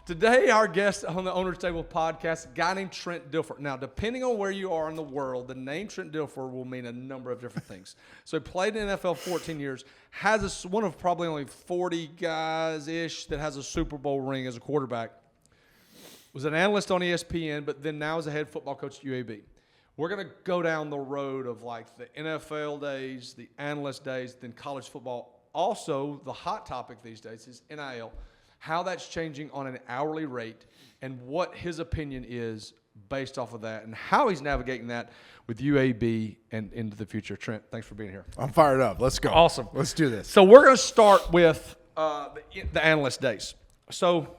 Today, our guest on the Owner's Table podcast, a guy named Trent Dilfer. Now, depending on where you are in the world, the name Trent Dilfer will mean a number of different things. So he played in the NFL 14 years, one of probably only 40 guys-ish that has a Super Bowl ring as a quarterback. Was an analyst on ESPN, but then now is a head football coach at UAB. We're going to go down the road of like the NFL days, the analyst days, then college football. Also, the hot topic these days is NIL. How that's changing on an hourly rate, and what his opinion is based off of that, and how he's navigating that with UAB and into the future. Trent, thanks for being here. I'm fired up. Let's go. Awesome. Let's do this. So we're going to start with the analyst days. So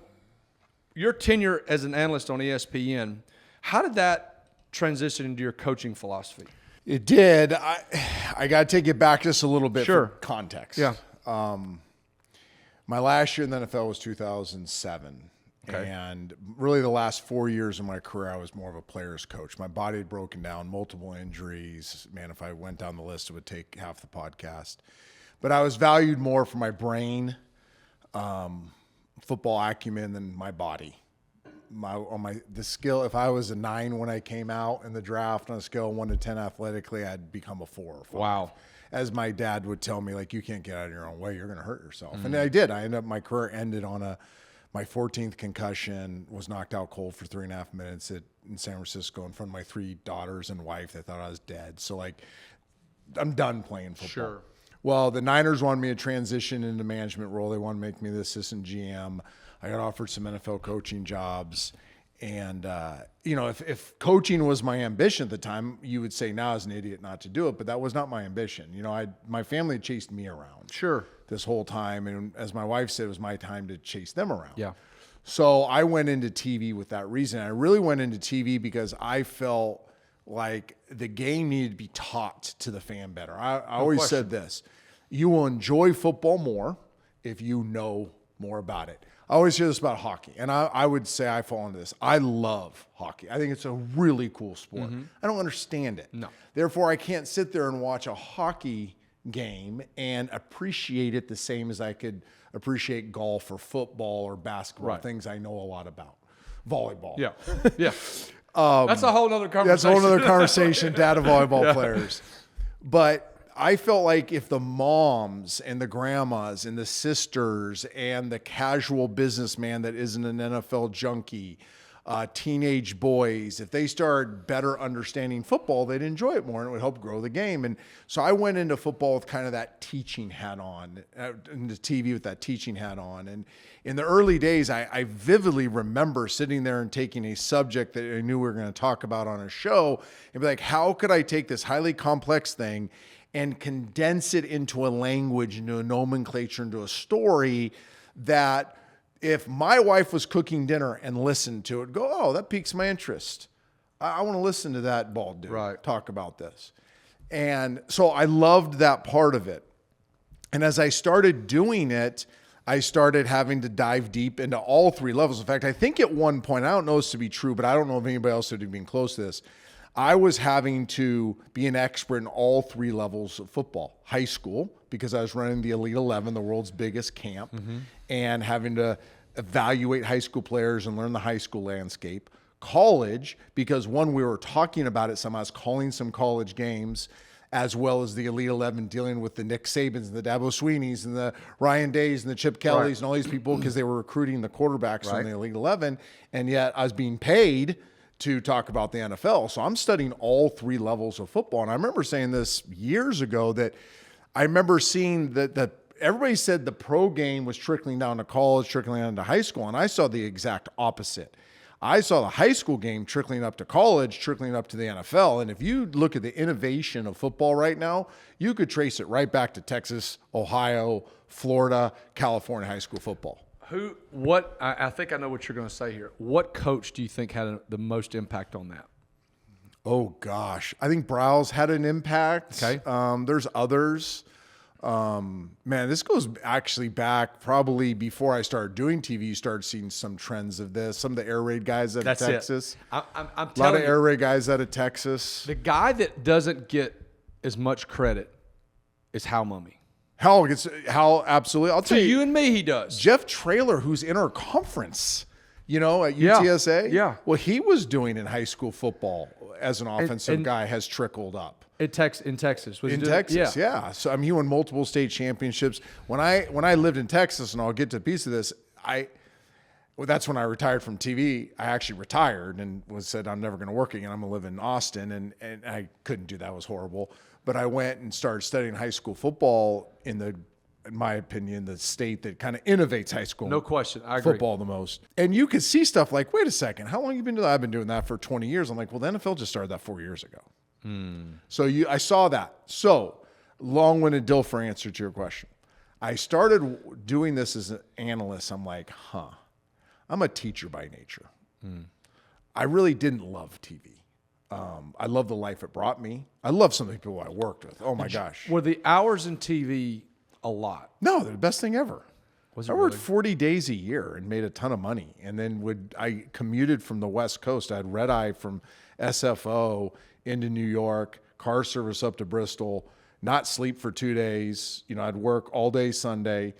your tenure as an analyst on ESPN, how did that transition into your coaching philosophy? It did. I got to take it back just a little bit for context. Yeah. My last year in the NFL was 2007. Okay. And really the last 4 years of my career, I was more of a player's coach. My body had broken down, multiple injuries. Man, if I went down the list, it would take half the podcast. But I was valued more for my brain, football acumen than my body. The skill, if I was a 9 when I came out in the draft on a scale of 1 to 10 athletically, I'd become a 4 or 5. Wow. As my dad would tell me, like, you can't get out of your own way. You're going to hurt yourself. Mm-hmm. And I did. My career ended on my 14th concussion, was knocked out cold for 3.5 minutes in San Francisco in front of my 3 daughters and wife. They thought I was dead. So, like, I'm done playing football. Sure. Well, the Niners wanted me to transition into management role. They wanted to make me the assistant GM. I got offered some NFL coaching jobs. And, if coaching was my ambition at the time, you would say now as an idiot not to do it, but that was not my ambition. My family had chased me around this whole time. And as my wife said, it was my time to chase them around. Yeah. So I went into TV with that reason. I really went into TV because I felt like the game needed to be taught to the fan better. I always said this, you will enjoy football more if you know more about it. I always hear this about hockey, and I would say I fall into this. I love hockey. I think it's a really cool sport. Mm-hmm. I don't understand it. No. Therefore, I can't sit there and watch a hockey game and appreciate it the same as I could appreciate golf or football or basketball, things I know a lot about. Volleyball. Yeah. Yeah. That's a whole other conversation. That's a whole other conversation, data volleyball players. But I felt like if the moms and the grandmas and the sisters and the casual businessman that isn't an NFL junkie, teenage boys, if they started better understanding football, they'd enjoy it more and it would help grow the game. And so I went into football with kind of that teaching hat on, into TV with that teaching hat on. And in the early days, I vividly remember sitting there and taking a subject that I knew we were going to talk about on a show and be like, how could I take this highly complex thing and condense it into a language, into a nomenclature, into a story that if my wife was cooking dinner and listened to it, go, oh, that piques my interest. I want to listen to that bald dude talk about this. And so I loved that part of it. And as I started doing it, I started having to dive deep into all 3 levels. In fact, I think at one point, I don't know this to be true, but I don't know if anybody else had been close to this. I was having to be an expert in all 3 levels of football. High school, because I was running the Elite 11, the world's biggest camp, and having to evaluate high school players and learn the high school landscape. College, because we were talking about it I was calling some college games, as well as the Elite 11, dealing with the Nick Sabans and the Dabo Sweeneys and the Ryan Days and the Chip Kellys and all these people because they were recruiting the quarterbacks from the Elite 11, and yet I was being paid to talk about the NFL. So I'm studying all 3 levels of football. And I remember saying this years ago that I remember seeing that everybody said the pro game was trickling down to college, trickling down to high school. And I saw the exact opposite. I saw the high school game trickling up to college, trickling up to the NFL. And if you look at the innovation of football right now, you could trace it right back to Texas, Ohio, Florida, California high school football. I think I know what you're going to say here. What coach do you think had the most impact on that? Oh, gosh. I think Browse had an impact. Okay. There's others. Man, this goes actually back probably before I started doing TV. You started seeing some trends of this. Some of the air raid guys out of Texas. I'm a lot of air raid guys out of Texas. The guy that doesn't get as much credit is Hal Mummy. Hal, absolutely. I'll tell you. You and me, he does. Jeff Traylor, who's in our conference, You know, at Yeah. UTSA? Yeah. Well, he was doing in high school football as an offensive and- guy has trickled up. In Texas. Was he In doing- Texas, yeah. So I mean, he won multiple state championships. When I lived in Texas, and I'll get to a piece of this, that's when I retired from TV. I actually retired and said I'm never going to work again. I'm going to live in Austin, and I couldn't do that. It was horrible. But I went and started studying high school football in my opinion, the state that kind of innovates high school. No question. I agree. Football the most. And you could see stuff like, wait a second, how long have you been doing that? I've been doing that for 20 years. I'm like, well, the NFL just started that 4 years ago. So I saw that. So long-winded Dilfer answer to your question. I started doing this as an analyst. I'm like, I'm a teacher by nature. I really didn't love TV. I love the life it brought me. I love some of the people I worked with. Oh my gosh. Were the hours in TV a lot? No, they're the best thing ever. Was it I worked really? 40 days a year and made a ton of money. And then I commuted from the West Coast. I had red eye from SFO into New York, car service up to Bristol, not sleep for 2 days. You know, I'd work all day Sunday,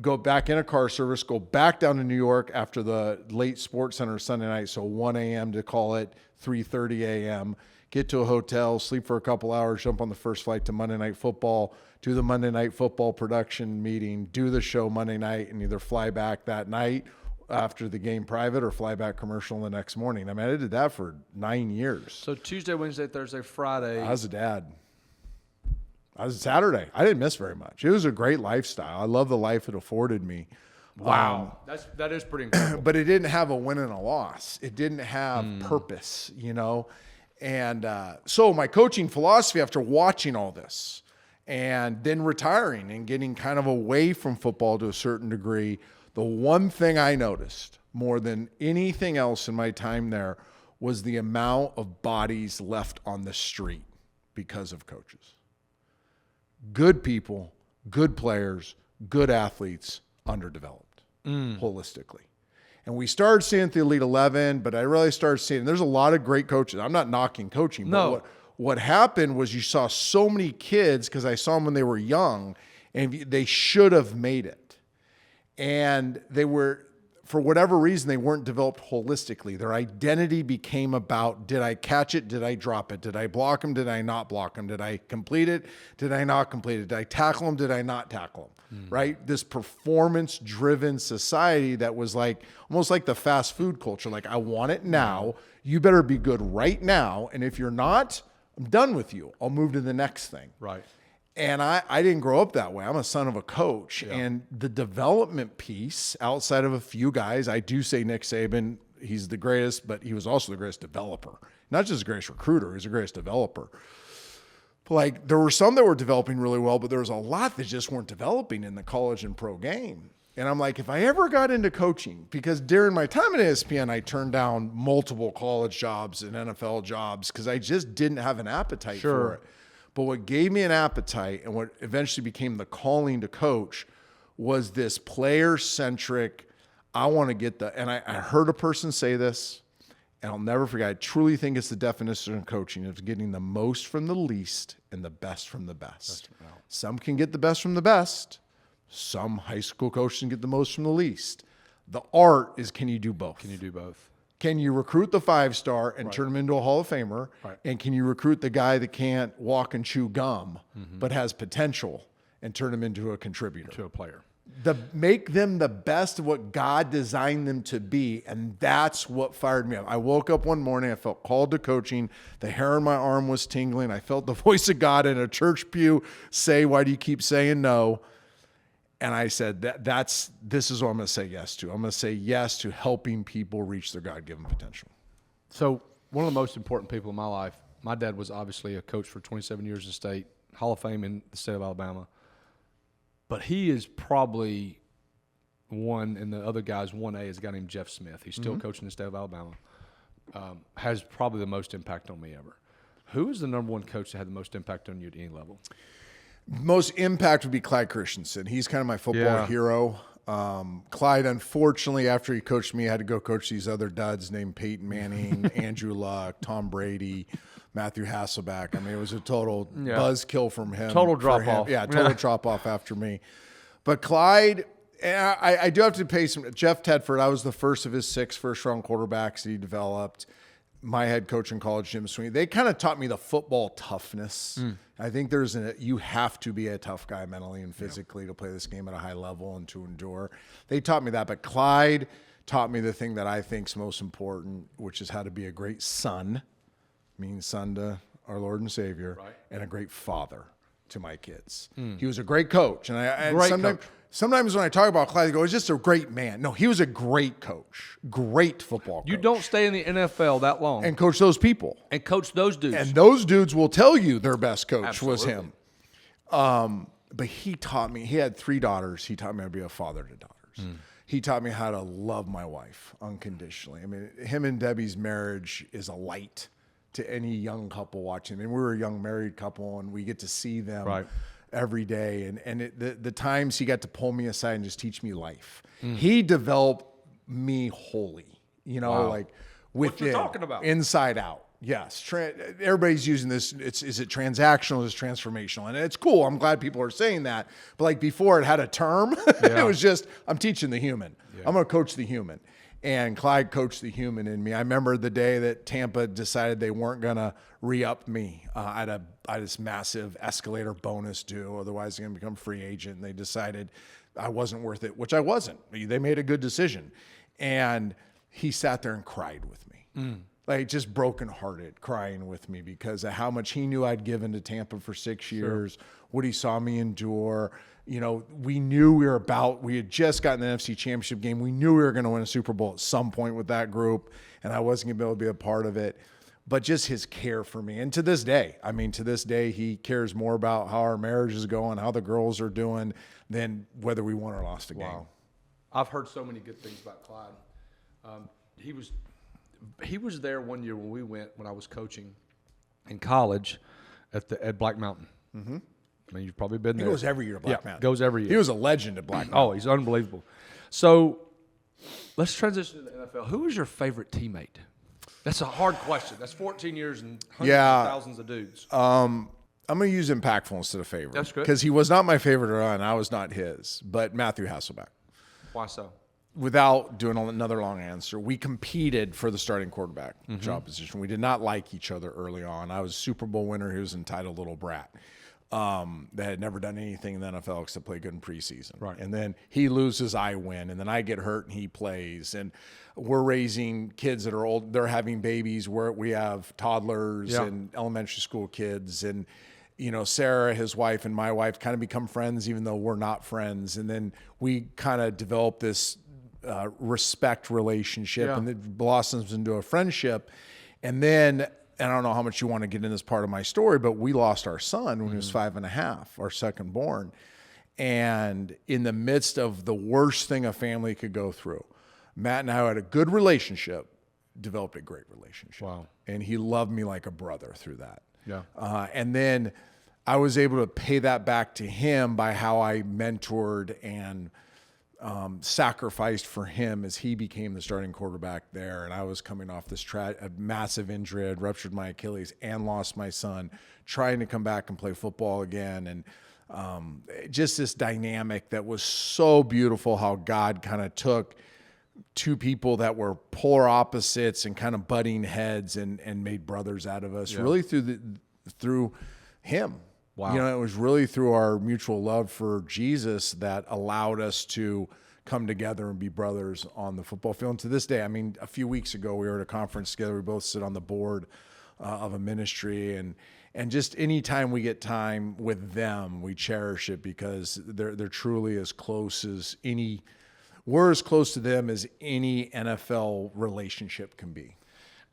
go back in a car service, go back down to New York after the late Sports Center Sunday night. So 1 a.m. to call it 3:30 a.m., get to a hotel, sleep for a couple hours, jump on the first flight to Monday Night Football, do the Monday Night Football production meeting, do the show Monday night, and either fly back that night after the game private or fly back commercial the next morning. I mean, I did that for 9 years. So Tuesday, Wednesday, Thursday, Friday. I was a dad. I was Saturday. I didn't miss very much. It was a great lifestyle. I love the life it afforded me. Wow. That is pretty incredible. But it didn't have a win and a loss. It didn't have purpose, you know? And so my coaching philosophy after watching all this and then retiring and getting kind of away from football to a certain degree, the one thing I noticed more than anything else in my time there was the amount of bodies left on the street because of coaches. Good people, good players, good athletes, underdeveloped holistically. And we started seeing it the Elite 11, but I really started seeing, there's a lot of great coaches. I'm not knocking coaching, No. but what happened was you saw so many kids, because I saw them when they were young, and they should have made it. And they were, for whatever reason, they weren't developed holistically. Their identity became about, did I catch it? Did I drop it? Did I block him? Did I not block him? Did I complete it? Did I not complete it? Did I tackle him? Did I not tackle him? Right? This performance-driven society that was like, almost like the fast food culture. Like, I want it now. You better be good right now. And if you're not, I'm done with you. I'll move to the next thing. Right. And I didn't grow up that way. I'm a son of a coach. Yeah. And the development piece, outside of a few guys, I do say Nick Saban, he's the greatest, but he was also the greatest developer. Not just the greatest recruiter, he's the greatest developer. Like, there were some that were developing really well, but there was a lot that just weren't developing in the college and pro game. And I'm like, if I ever got into coaching, because during my time at ESPN, I turned down multiple college jobs and NFL jobs because I just didn't have an appetite for it. But what gave me an appetite and what eventually became the calling to coach was this player-centric, I want to get and I heard a person say this, and I'll never forget. I truly think it's the definition of coaching. It's getting the most from the least and the best from the best. Some can get the best from the best. Some high school coaches can get the most from the least. The art is, can you do both? Can you do both? Can you recruit the 5-star and turn him into a Hall of Famer? Right. And can you recruit the guy that can't walk and chew gum but has potential and turn him into a contributor? To a player. Make them the best of what God designed them to be. And that's what fired me up. I woke up one morning, I felt called to coaching. The hair on my arm was tingling. I felt the voice of God in a church pew say, why do you keep saying no? And I said, this is what I'm going to say yes to. I'm going to say yes to helping people reach their God-given potential. So one of the most important people in my life, my dad was obviously a coach for 27 years in state, Hall of Fame in the state of Alabama. But he is probably one, and the other guy's 1A is a guy named Jeff Smith. He's still coaching the state of Alabama. Has probably the most impact on me ever. Who is the number one coach that had the most impact on you at any level? Most impact would be Clyde Christensen. He's kind of my football hero. Clyde, unfortunately, after he coached me, had to go coach these other duds named Peyton Manning, Andrew Luck, Tom Brady, Matthew Hasselbeck. I mean, it was a total buzzkill from him. Total drop-off. Yeah, total drop-off after me. But Clyde, And I do have to pay some. Jeff Tedford, I was the first of his 6 first-round quarterbacks that he developed. My head coach in college, Jim Sweeney, they kind of taught me the football toughness. I think you have to be a tough guy mentally and physically to play this game at a high level and to endure. They taught me that, but Clyde taught me the thing that I think is most important, which is how to be a great son, means son to our Lord and Savior, and a great father to my kids. He was a great coach, and sometimes when I talk about Clyde, I go, he's just a great man. No, he was a great coach, great football coach. You don't stay in the NFL that long. And coach those people. And coach those dudes. And those dudes will tell you their best coach was Absolutely. him. But he taught me, he had 3 daughters. He taught me how to be a father to daughters. He taught me how to love my wife unconditionally. I mean, him and Debbie's marriage is a light to any young couple watching. I mean, we're a young married couple, and we get to see them every day. And the times he got to pull me aside and just teach me life. He developed me wholly, like with what you're talking about. Inside out. Yes. Everybody's using this. Is it transactional? Is it transformational? And it's cool. I'm glad people are saying that. But like before it had a term, it was just, I'm teaching the human. I'm going to coach the human. And Clyde coached the human in me. I remember the day that Tampa decided they weren't going to re-up me. I had this massive escalator bonus due. Otherwise, I'm going to become a free agent. And they decided I wasn't worth it, which I wasn't. They made a good decision. And he sat there and cried with me. Like just brokenhearted, crying with me because of how much he knew I'd given to Tampa for 6 years, what he saw me endure. We knew we had just gotten the NFC Championship game. We knew we were going to win a Super Bowl at some point with that group, and I wasn't going to be able to be a part of it. But just his care for me. And to this day, he cares more about how our marriage is going, how the girls are doing, than whether we won or lost a game. I've heard so many good things about Clyde. He was there one year when I was coaching in college at Black Mountain. I mean, you've probably been there. He goes every year to Black Mountain. Goes every year. He was a legend at Black Mountain. Oh, he's unbelievable. So let's transition to the NFL. Who is your favorite teammate? That's a hard question. That's 14 years and hundreds of thousands of dudes. I'm going to use impactful instead of favorite. That's good. Because he was not my favorite at all, and I was not his. But Matthew Hasselbeck. Why so? Without doing another long answer, we competed for the starting quarterback job position. We did not like each other early on. I was a Super Bowl winner. He was an entitled little brat that had never done anything in the NFL except play good in preseason. Right. And then he loses, I win. And then I get hurt and he plays. And we're raising kids that are old. They're having babies where we have toddlers and elementary school kids. And Sarah, his wife, and my wife kind of become friends even though we're not friends. And then we kind of develop this respect relationship and it blossoms into a friendship. And then, and I don't know how much you want to get in this part of my story, but we lost our son when he was 5.5, our second born. And in the midst of the worst thing a family could go through, Matt and I had a good relationship, developed a great relationship. Wow. And he loved me like a brother through that. Yeah. And then I was able to pay that back to him by how I mentored and sacrificed for him as he became the starting quarterback there. And I was coming off this a massive injury. I'd ruptured my Achilles and lost my son, trying to come back and play football again. And just this dynamic that was so beautiful, how God kind of took two people that were polar opposites and kind of butting heads and made brothers out of us really through him. Wow. It was really through our mutual love for Jesus that allowed us to come together and be brothers on the football field. And to this day, I mean, a few weeks ago, we were at a conference together. We both sit on the board of a ministry. And just anytime we get time with them, we cherish it because they're truly as close as we're as close to them as any NFL relationship can be.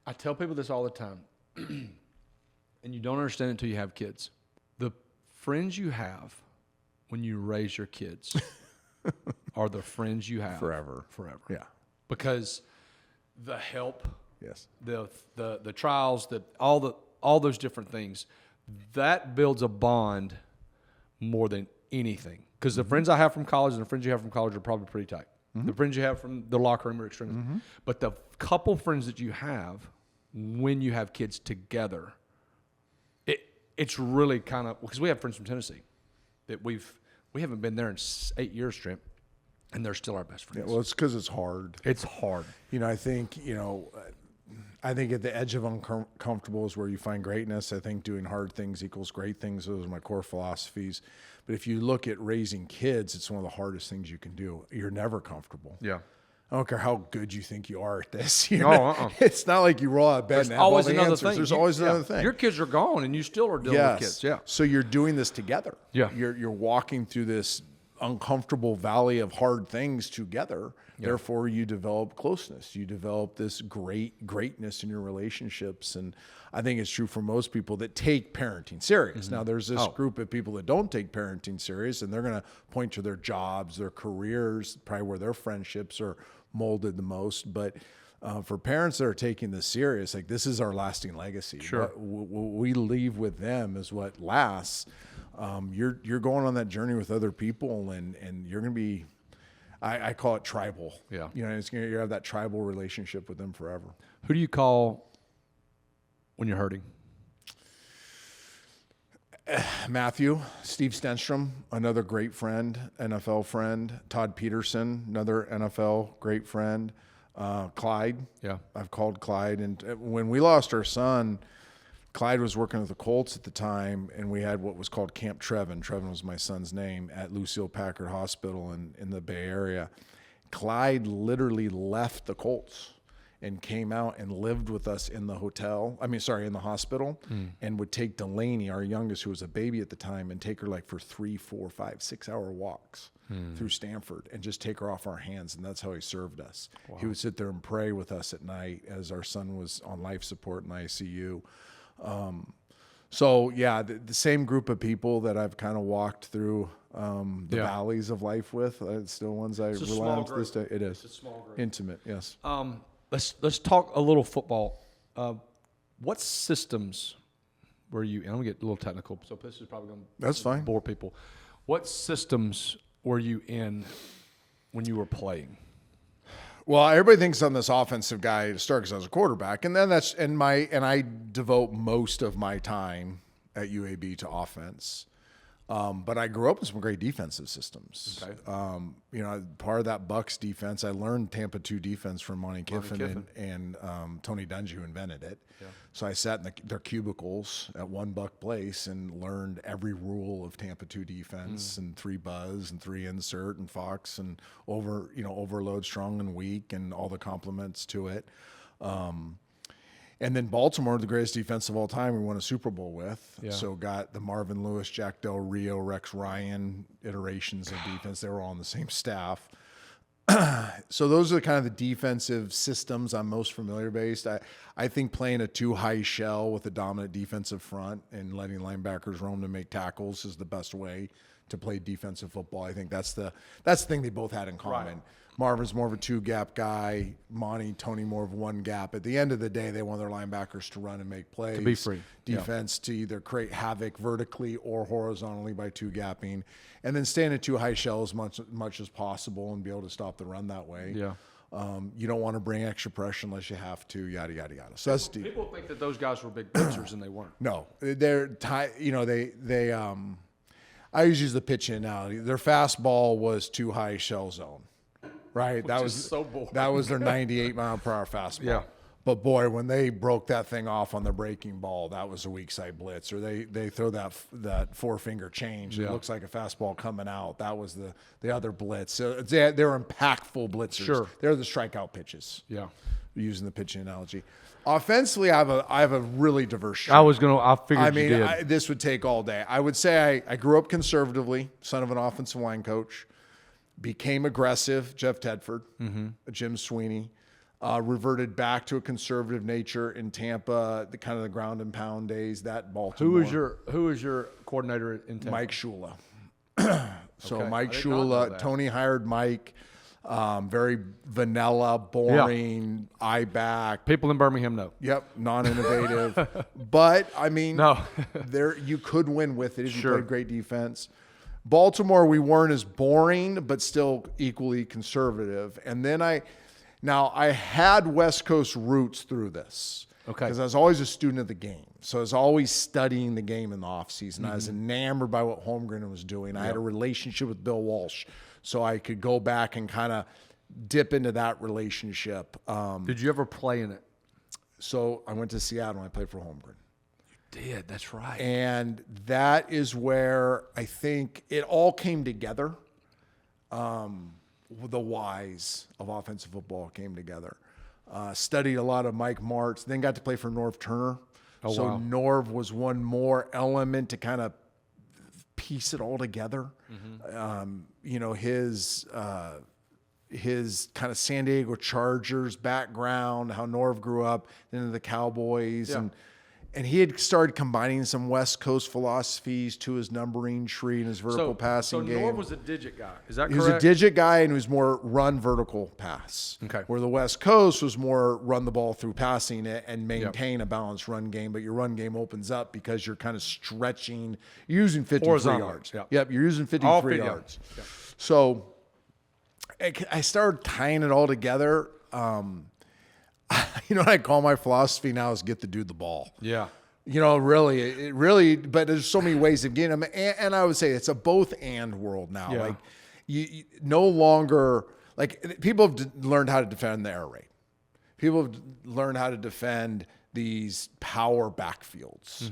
I tell people this all the time, and you don't understand it until you have kids. The friends you have when you raise your kids are the friends you have Forever. Yeah. Because the help, Yes. the trials, all those different things, that builds a bond more than anything. Because the friends I have from college and the friends you have from college are probably pretty tight. The friends you have from the locker room are extremely. But the couple friends that you have when you have kids together, it's really kind of, because we have friends from Tennessee that we haven't been there in 8 years, Trent. And they're still our best friends. Yeah, well, it's because it's hard. It's hard. I think, I think at the edge of uncomfortable is where you find greatness. I think doing hard things equals great things. Those are my core philosophies. But if you look at raising kids, it's one of the hardest things you can do. You're never comfortable. Yeah. I don't care how good you think you are at this. No, It's not like you roll out of bed There's and have always all the another answers. thing. There's always another thing. Your kids are gone, and you still are dealing with kids. Yeah. So you're doing this together. Yeah. You're walking through this uncomfortable valley of hard things together. Yeah. Therefore, you develop closeness. You develop this greatness in your relationships. And I think it's true for most people that take parenting serious. Now, there's this group of people that don't take parenting serious, and they're going to point to their jobs, their careers, probably where their friendships are molded the most. But for parents that are taking this serious, like, this is our lasting legacy. Sure. What we leave with them is what lasts. You're going on that journey with other people, and you're going to be, I call it tribal. Yeah. You have that tribal relationship with them forever. Who do you call when you're hurting? Matthew, Steve Stenstrom, another great friend, NFL friend. Todd Peterson, another NFL great friend. Clyde. Yeah. I've called Clyde. And when we lost our son, Clyde was working with the Colts at the time, and we had what was called Camp Trevin. Trevin was my son's name, at Lucille Packard Hospital in the Bay Area. Clyde literally left the Colts and came out and lived with us in the hospital, and would take Delaney, our youngest, who was a baby at the time, and take her like for 3, 4, 5, 6 hour walks through Stanford and just take her off our hands. And that's how he served us. Wow. He would sit there and pray with us at night as our son was on life support in the ICU. The same group of people that I've kind of walked through the valleys of life with, it's still ones I rely on to this day. It is. It's a small group. Intimate, yes. Let's talk a little football. What systems were you in? I'm going to get a little technical, so this is probably going to bore people. What systems were you in when you were playing? Well, everybody thinks I'm this offensive guy to start because I was a quarterback, and then I devote most of my time at UAB to offense. But I grew up with some great defensive systems. Okay. Part of that Bucs defense, I learned Tampa 2 defense from Monty Kiffin. And Tony Dungy, who invented it. Yeah. So I sat in their cubicles at One Buck Place and learned every rule of Tampa 2 defense and 3 buzz and 3 insert and fox and overload strong and weak and all the complements to it. And then Baltimore, the greatest defense of all time, we won a Super Bowl with. Yeah. So got the Marvin Lewis, Jack Del Rio, Rex Ryan iterations of defense. They were all on the same staff. So those are kind of the defensive systems I'm most familiar based. I think playing a 2-high shell with a dominant defensive front and letting linebackers roam to make tackles is the best way to play defensive football. I think that's the thing they both had in common. Right. Marvin's more of a 2-gap guy. Tony more of 1 gap. At the end of the day, they want their linebackers to run and make plays. To be free. Defense to either create havoc vertically or horizontally by 2-gapping. And then stay in a 2-high shell as much as possible and be able to stop the run that way. Yeah. You don't want to bring extra pressure unless you have to, yada, yada, yada. So that's deep. People think that those guys were big blitzers, and they weren't. No. I always use the pitch analogy. Their fastball was 2-high shell zone. Right, that was their 98-mile-per-hour fastball. Yeah. But boy, when they broke that thing off on the breaking ball, that was a weak side blitz. Or they throw that 4-finger change. Yeah. It looks like a fastball coming out. That was the other blitz. So they were impactful blitzers. Sure. They're the strikeout pitches. Yeah. Using the pitching analogy. Offensively, I have a really diverse stream. I figured you did. This would take all day. I would say I grew up conservatively, son of an offensive line coach. Became aggressive, Jeff Tedford, Jim Sweeney, reverted back to a conservative nature in Tampa, the kind of the ground and pound days, that Baltimore. Who was your coordinator in Tampa? Mike Shula. Mike Shula, Tony hired Mike, very vanilla, boring, eye back. People in Birmingham know. Yep, non-innovative. But, I mean, you could win with it if you played great defense. Baltimore, we weren't as boring, but still equally conservative. And then I had West Coast roots through this. Okay. Because I was always a student of the game. So I was always studying the game in the offseason. I was enamored by what Holmgren was doing. I had a relationship with Bill Walsh, so I could go back and kind of dip into that relationship. Did you ever play in it? So I went to Seattle and I played for Holmgren. Did. That's right. And that is where I think it all came together. The whys of offensive football came together. Studied a lot of Mike Martz, then got to play for Norv Turner. So wow. Norv was one more element to kind of piece it all together. His kind of San Diego Chargers background, how Norv grew up, then into the Cowboys, and he had started combining some West Coast philosophies to his numbering tree and his vertical passing game. So Norv was a digit guy. Is that correct? He was a digit guy, and he was more run vertical pass. Okay. Where the West Coast was more run the ball through passing it and maintain a balanced run game. But your run game opens up because you're kind of stretching. You're using 53 yards. Yep, you're using 53 yards. Yep. So I started tying it all together. What I call my philosophy now is get the dude the ball. Yeah. Really, but there's so many ways of getting them. And I would say it's a both and world now. Yeah. Like you no longer, like people have learned how to defend the air raid. People have learned how to defend these power backfields.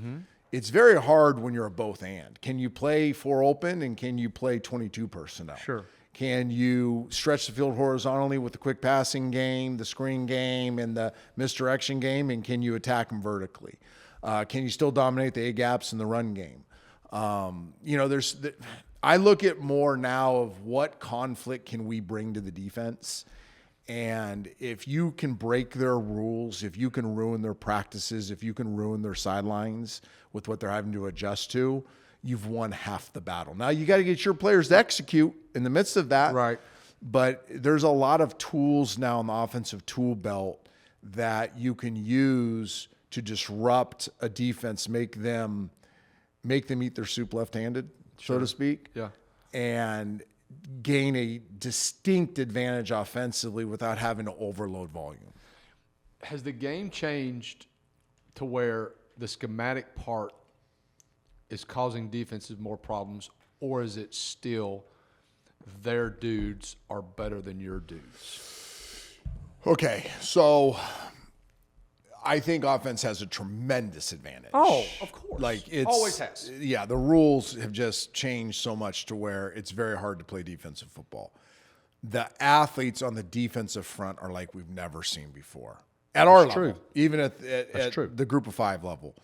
It's very hard when you're a both and. Can you play 4 open and can you play 22 personnel? Sure. Can you stretch the field horizontally with the quick passing game, the screen game, and the misdirection game? And can you attack them vertically? Can you still dominate the A-gaps in the run game? I look at more now of what conflict can we bring to the defense. And if you can break their rules, if you can ruin their practices, if you can ruin their sidelines with what they're having to adjust to, you've won half the battle. Now you got to get your players to execute in the midst of that. Right. But there's a lot of tools now in the offensive tool belt that you can use to disrupt a defense, make them eat their soup left-handed, so to speak. Yeah. And gain a distinct advantage offensively without having to overload volume. Has the game changed to where the schematic part is causing defenses more problems, or is it still their dudes are better than your dudes? Okay, so I think offense has a tremendous advantage. Oh, of course. Like it's always has. Yeah, the rules have just changed so much to where it's very hard to play defensive football. The athletes on the defensive front are like we've never seen before. At our level, even at the group of 5 level.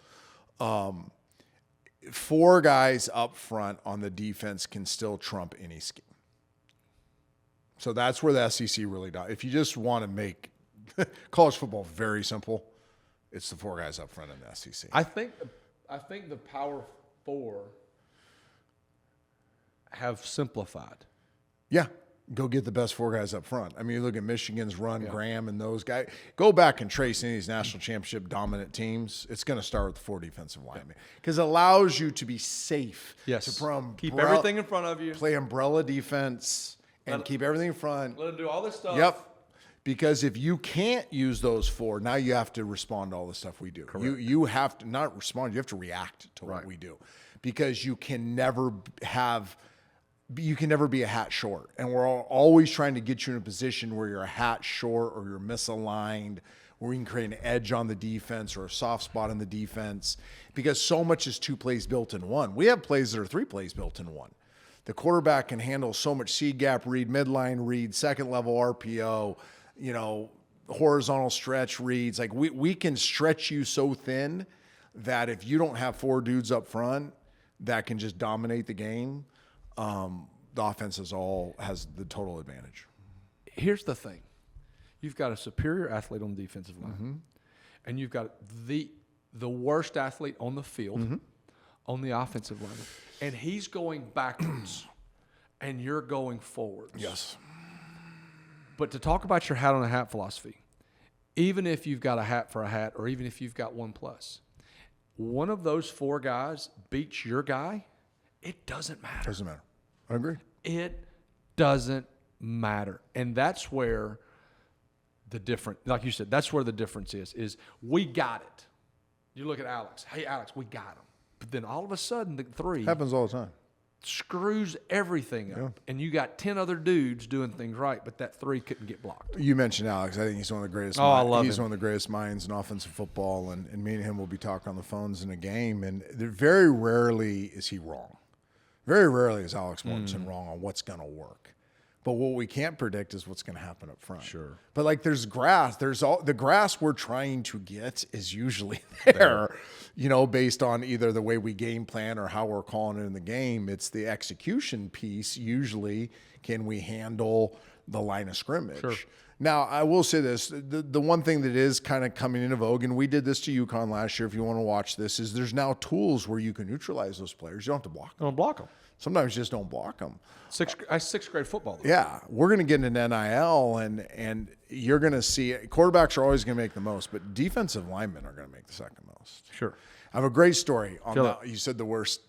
4 guys up front on the defense can still trump any scheme. So that's where the SEC really does. If you just want to make college football very simple, it's the 4 guys up front in the SEC. I think the Power 4 have simplified. Yeah. Go get the best 4 guys up front. I mean, you look at Michigan's run, Graham and those guys. Go back and trace any of these national championship dominant teams. It's going to start with the 4 defensive linemen because it allows you to be safe. Yes. To keep everything in front of you. Play umbrella defense and keep everything in front. Let them do all this stuff. Yep. Because if you can't use those 4, now you have to respond to all the stuff we do. Correct. You have to not respond. You have to react to what we do because you can never be a hat short. And we're always trying to get you in a position where you're a hat short or you're misaligned, where we can create an edge on the defense or a soft spot in the defense because so much is 2 plays built in one. We have plays that are 3 plays built in one. The quarterback can handle so much seed gap read, midline read, second level RPO, horizontal stretch reads. Like we can stretch you so thin that if you don't have 4 dudes up front that can just dominate the game, the offense has the total advantage. Here's the thing. You've got a superior athlete on the defensive line, and you've got the worst athlete on the field on the offensive line, and he's going backwards, and you're going forwards. Yes. But to talk about your hat on a hat philosophy, even if you've got a hat for a hat, or even if you've got 1+, one of those 4 guys beats your guy, it doesn't matter. Doesn't matter. I agree. It doesn't matter. And that's where the different, like you said, that's where the difference is we got it. You look at Alex. Hey, Alex, we got him. But then all of a sudden, the 3 Happens all the time. screws everything up. And you got 10 other dudes doing things right, but that 3 couldn't get blocked. You mentioned Alex. I think he's one of the greatest. I love He's him. one of the greatest minds in offensive football, and me and him will be talking on the phones in a game, and very rarely is he wrong. Very rarely is Alex Mortensen wrong on what's going to work. But what we can't predict is what's going to happen up front. Sure. But like there's grass. The grass we're trying to get is usually there, based on either the way we game plan or how we're calling it in the game. It's the execution piece. Usually, can we handle the line of scrimmage? Sure. Now, I will say this. The one thing that is kind of coming into vogue, and we did this to UConn last year, if you want to watch this, is there's now tools where you can neutralize those players. You don't have to block them. Don't block them. Sometimes you just don't block them. Sixth grade football. Though. Yeah, we're going to get into NIL, and you're going to see quarterbacks are always going to make the most, but defensive linemen are going to make the second most. Sure. I have a great story on that. You said the worst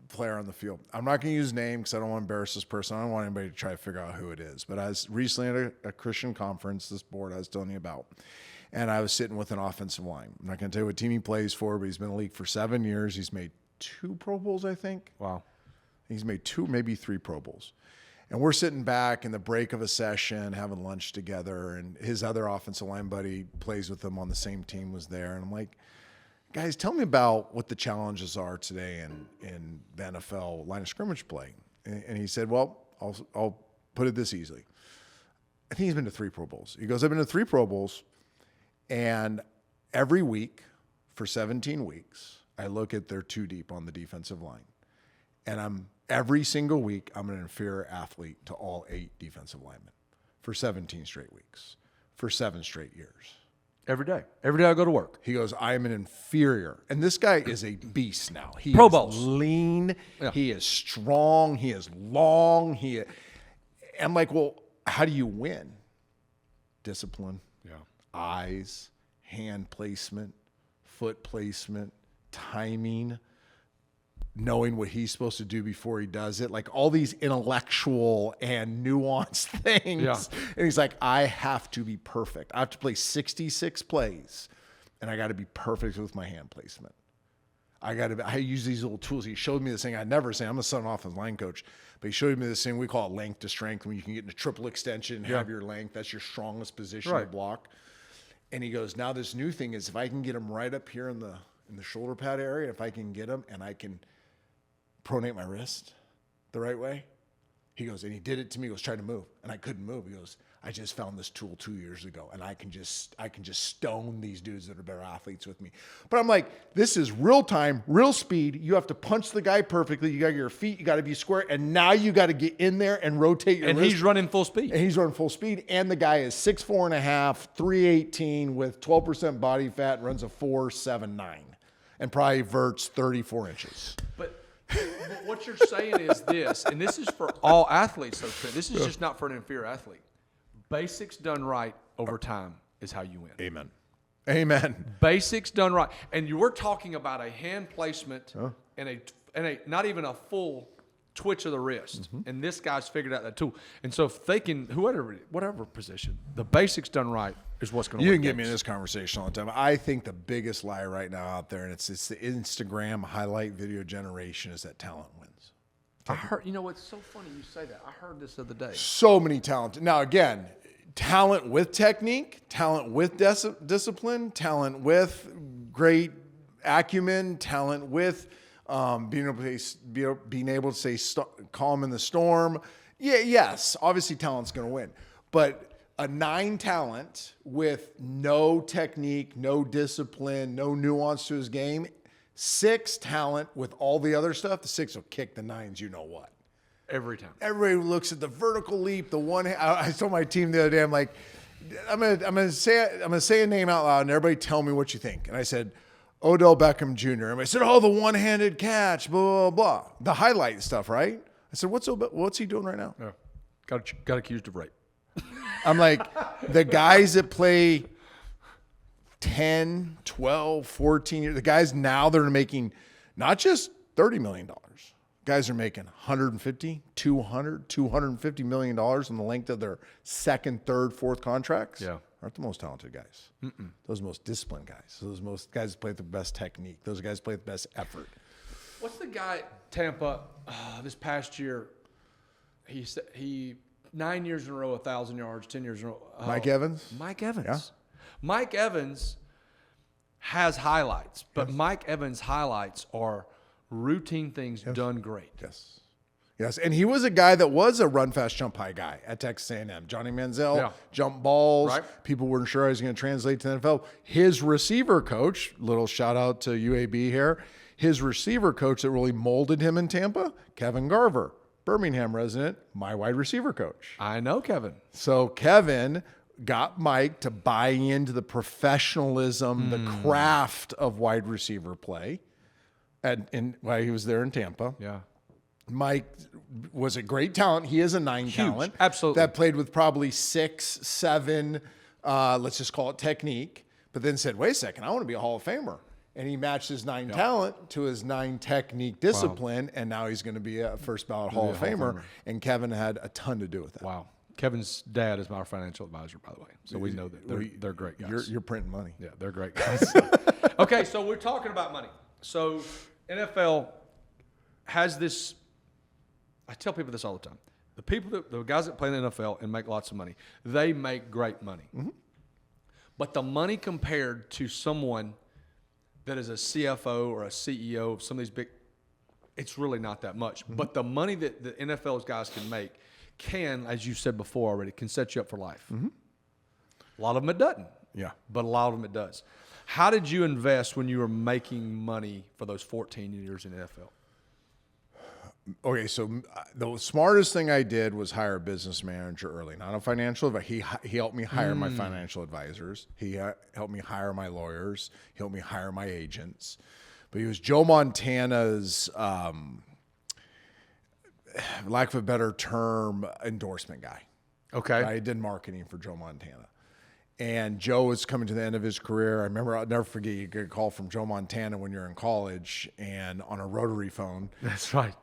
player on the field. I'm not going to use name because I don't want to embarrass this person. I don't want anybody to try to figure out who it is. But I was recently at a Christian conference, this board I was telling you about, and I was sitting with an offensive line. I'm not going to tell you what team he plays for, but he's been in the league for 7 years. He's made 2 Pro Bowls, I think. Wow. He's made 2, maybe 3 Pro Bowls. And we're sitting back in the break of a session, having lunch together, and his other offensive line buddy plays with him on the same team was there. And I'm like, guys, tell me about what the challenges are today in the NFL line of scrimmage play. And he said, well, I'll put it this easily. I think he's been to 3 Pro Bowls. He goes, I've been to 3 Pro Bowls, and every week for 17 weeks, I look at their 2 deep on the defensive line. And every single week, I'm an inferior athlete to all 8 defensive linemen for 17 straight weeks, for 7 straight years. Every day I go to work. He goes, I am an inferior. And this guy is a beast now. He Pro is Bowls. lean. Yeah. He is strong. He is long. I'm like, well, how do you win? Discipline, eyes, hand placement, foot placement, timing, knowing what he's supposed to do before he does it, like all these intellectual and nuanced things. Yeah. And he's like, I have to be perfect. I have to play 66 plays, and I got to be perfect with my hand placement. I use these little tools. He showed me this thing I'd never seen. I'm a son offensive line coach, but he showed me this thing. We call it length to strength, when you can get into triple extension and have your length. That's your strongest position to block. And he goes, now this new thing is if I can get him right up here in the shoulder pad area, if I can get him and I can pronate my wrist the right way. He goes, and he did it to me. He goes, try to move. And I couldn't move. He goes, I just found this tool 2 years ago, and I can just stone these dudes that are better athletes with me. But I'm like, this is real time, real speed. You have to punch the guy perfectly. You got your feet, you got to be square, and now you got to get in there and rotate your wrist. And he's running full speed. And he's running full speed. And the guy is 6'4.5", 318 with 12% body fat, runs a 4.79, and probably verts 34 inches. But what you're saying is this, and this is for all athletes, though. This is just not for an inferior athlete. Basics done right over time is how you win. Amen. Amen. Basics done right, and you were talking about a hand placement and a not even a full twitch of the wrist, and this guy's figured out that tool. And so if they can, whatever position, the basics done right is what's going to. You win can get games. me in this conversation all the time. I think the biggest lie right now out there, and it's the Instagram highlight video generation, is that talent wins. I heard. You know what's so funny you say that. I heard this the other day. So many talented. Now again, talent with technique, talent with discipline, talent with great acumen, talent with being able to say calm in the storm. Yeah, yes, obviously talent's going to win, but a 9 talent with no technique, no discipline, no nuance to his game. 6 talent with all the other stuff. The 6 will kick the 9s. You know what? Every time. Everybody looks at the vertical leap, the one. I told my team the other day, I'm like, I'm gonna say a name out loud, and everybody tell me what you think. And I said, Odell Beckham Jr. And I said, oh, the one-handed catch, blah blah blah, the highlight stuff, right? I said, what's he doing right now? Yeah. Got accused of rape. I'm like, the guys that play 10, 12, 14 years, the guys now that are making not just $30 million. Guys are making $150, $200, $250 million in the length of their second, third, fourth contracts. Yeah. Aren't the most talented guys. Those most disciplined guys. Those most guys that play with the best technique. Those guys play with the best effort. What's the guy at Tampa this past year? He 9 years in a row, 1,000 yards, 10 years in a row. Mike Evans? Mike Evans. Yeah. Mike Evans has highlights, but Mike Evans' highlights are routine things done great. Yes. Yes, and he was a guy that was a run fast, jump high guy at Texas A&M. Johnny Manziel, jump balls. Right. People weren't sure I was going to translate to the NFL. His receiver coach, little shout out to UAB here, his receiver coach that really molded him in Tampa, Kevin Garver, Birmingham resident, my wide receiver coach. I know Kevin. So Kevin got Mike to buy into the professionalism, the craft of wide receiver play, while he was there in Tampa. Yeah. Mike was a great talent. He is a 9 talent. Absolutely. That played with probably 6, 7, let's just call it technique, but then said, wait a second, I want to be a Hall of Famer. And he matched his 9 talent to his 9 technique discipline, and now he's going to be a first ballot Hall of Famer. And Kevin had a ton to do with that. Wow. Kevin's dad is my financial advisor, by the way. So we know that they're great guys. You're printing money. Yeah, they're great guys. Okay, so we're talking about money. So NFL has this. I tell people this all the time. The guys that play in the NFL and make lots of money, they make great money. But the money compared to someone that is a CFO or a CEO of some of these big, it's really not that much. But the money that the NFL's guys can make can, as you said before already, can set you up for life. A lot of them it doesn't. Yeah. But a lot of them it does. How did you invest when you were making money for those 14 years in the NFL? Okay, so the smartest thing I did was hire a business manager early, not a financial advisor. He helped me hire my financial advisors. He helped me hire my lawyers. He helped me hire my agents. But he was Joe Montana's, lack of a better term, endorsement guy. Okay. I did marketing for Joe Montana. And Joe was coming to the end of his career. I remember, I'll never forget, you get a call from Joe Montana when you're in college and on a rotary phone. That's right.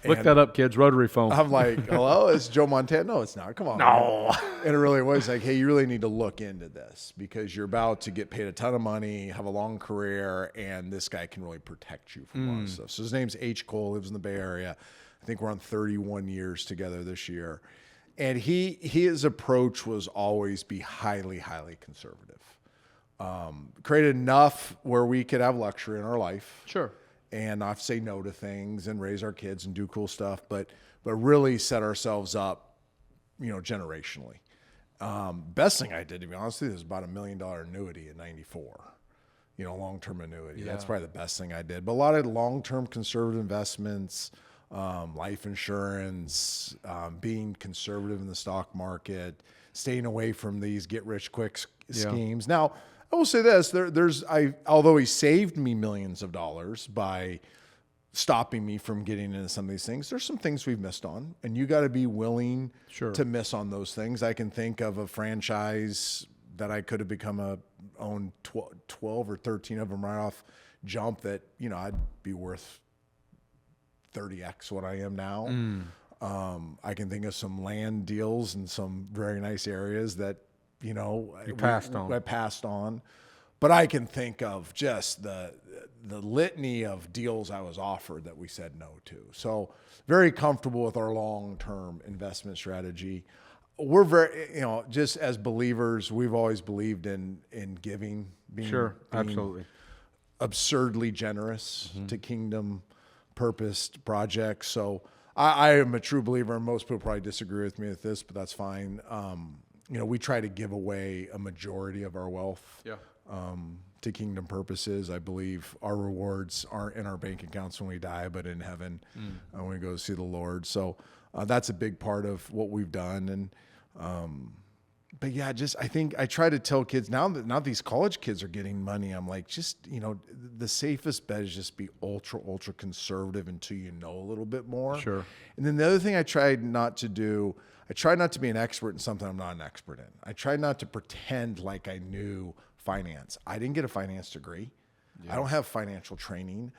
Look that up, kids. Rotary phone. I'm like, hello, it's Joe Montana. No, it's not. Come on. No. And it really was like, hey, you really need to look into this because you're about to get paid a ton of money, have a long career, and this guy can really protect you from a lot of stuff. So his name's H. Cole, lives in the Bay Area. I think we're on 31 years together this year. And his approach was always be highly, highly conservative. Created enough where we could have luxury in our life. Sure. And not say no to things and raise our kids and do cool stuff, but really set ourselves up, generationally. Best thing I did, to be honest with you, was about $1 million annuity in '94. Long-term annuity. Yeah. That's probably the best thing I did. But a lot of long-term conservative investments, life insurance, being conservative in the stock market, staying away from these get-rich-quick schemes. Now, I will say this: although he saved me millions of dollars by stopping me from getting into some of these things, there's some things we've missed on, and you got to be willing to miss on those things. I can think of a franchise that I could have owned 12 or 13 of them right off jump that I'd be worth 30x what I am now. I can think of some land deals in some very nice areas that, I passed on. But I can think of just the litany of deals I was offered that we said no to. So very comfortable with our long-term investment strategy. We're very, just as believers, we've always believed in giving, being absolutely absurdly generous to kingdom purposed projects. So I am a true believer, and most people probably disagree with me with this, but that's fine. We try to give away a majority of our wealth to kingdom purposes. I believe our rewards aren't in our bank accounts when we die, but in heaven when we go see the Lord. So that's a big part of what we've done. And but yeah, I think I try to tell kids now these college kids are getting money. I'm like, the safest bet is just be ultra conservative until you know a little bit more. Sure. And then the other thing I try not to be an expert in something I'm not an expert in. I try not to pretend like I knew finance. I didn't get a finance degree. Yeah. I don't have financial training.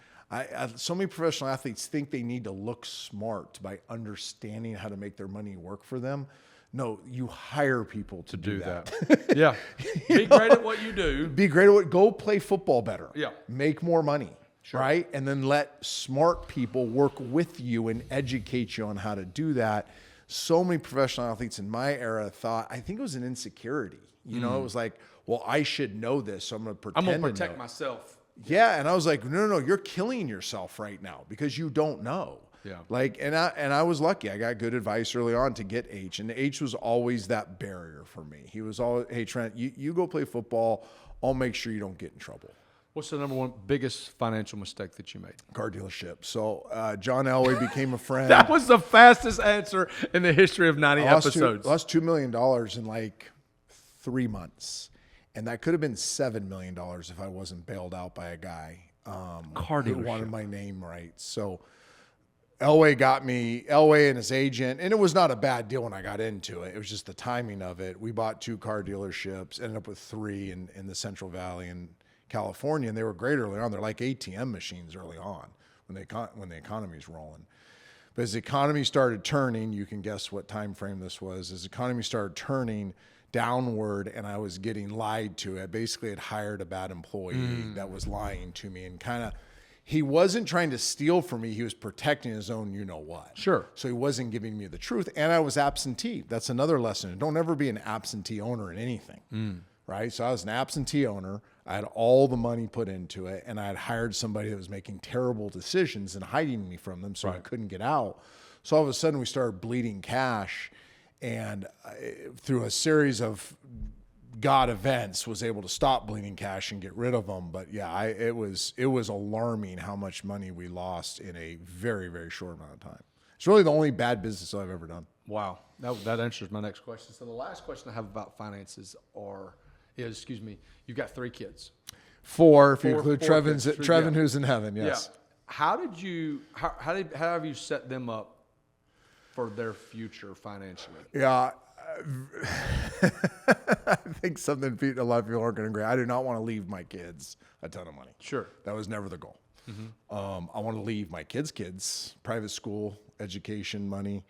So many professional athletes think they need to look smart by understanding how to make their money work for them. No, you hire people to do that. Yeah. Be great at what you do. Be great at go play football better. Yeah. Make more money. Sure. Right? And then let smart people work with you and educate you on how to do that. So many professional athletes in my era thought, I think it was an insecurity. You know, it was like, well, I should know this, so I'm going to pretend. I'm going to protect myself. Yeah, and I was like, no, you're killing yourself right now because you don't know. Yeah. Like, and I was lucky. I got good advice early on to get H, and H was always that barrier for me. He was always, hey, Trent, you go play football. I'll make sure you don't get in trouble. What's the number one biggest financial mistake that you made? Car dealership. So John Elway became a friend. That was the fastest answer in the history of 90 episodes. Lost $2 million in like 3 months. And that could have been $7 million if I wasn't bailed out by a guy Car who dealership. wanted my name right. So Elway and his agent, and it was not a bad deal when I got into it. It was just the timing of it. We bought 2 car dealerships, ended up with 3 in the Central Valley in California, and they were great early on. They're like ATM machines early on when the economy's rolling. But as the economy started turning, you can guess what time frame this was. As the economy started turning downward and I was getting lied to, I basically had hired a bad employee that was lying to me, and kind of, he wasn't trying to steal from me. He was protecting his own you-know-what. Sure. So he wasn't giving me the truth, and I was absentee. That's another lesson. Don't ever be an absentee owner in anything, right? So I was an absentee owner. I had all the money put into it, and I had hired somebody that was making terrible decisions and hiding me from them, so I couldn't get out. So all of a sudden we started bleeding cash, and through a series of God events was able to stop bleeding cash and get rid of them. But yeah, it was alarming how much money we lost in a very, very short amount of time. It's really the only bad business I've ever done. Wow. That answers my next question. So the last question I have about finances is, you've got 3 kids. 4, if you include four Trevin, kids. who's in heaven. Yes. Yeah. How have you set them up for their future financially? Yeah. I think a lot of people aren't going to agree. I do not want to leave my kids a ton of money. Sure. That was never the goal. I want to leave my kids, private school, education money,